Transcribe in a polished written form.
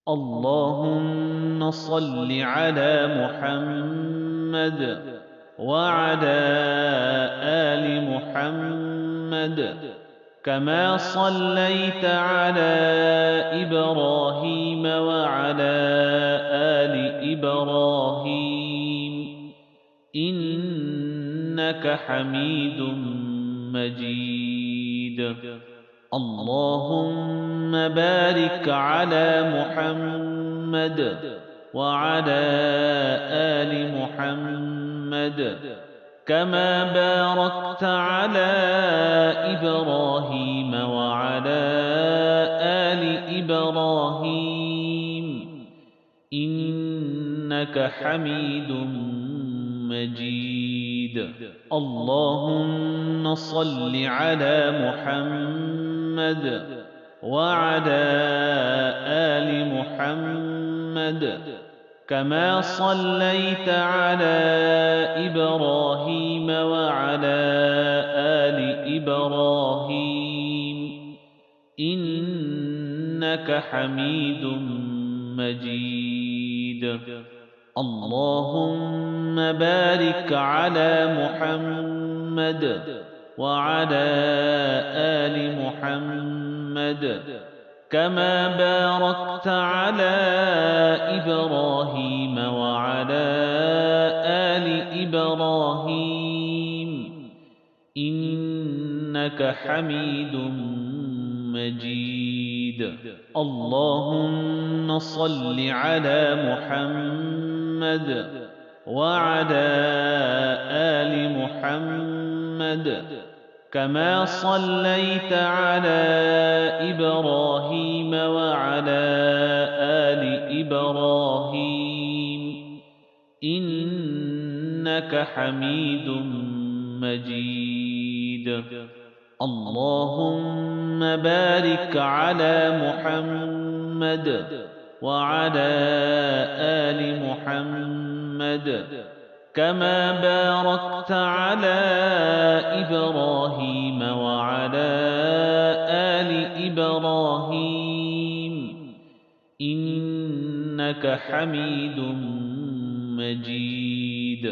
اللهم صل على محمد وعلى آل محمد كما صليت على إبراهيم وعلى آل إبراهيم إنك حميد مجيد. اللهم بارك على محمد وعلى آل محمد كما باركت على إبراهيم وعلى آل إبراهيم إنك حميد مجيد. اللهم صل على محمد وعلى آل محمد كما صليت على إبراهيم وعلى آل إبراهيم إنك حميد مجيد. اللهم بارك على محمد وعلى آل محمد كما باركت على إبراهيم وعلى آل إبراهيم إنك حميد مجيد. اللهم صل على محمد وعلى آل محمد كما صليت على إبراهيم وعلى آل إبراهيم إنك حميد مجيد. اللهم بارك على محمد وعلى آل محمد كما باركت على إبراهيم وعلى آل إبراهيم إنك حميد مجيد.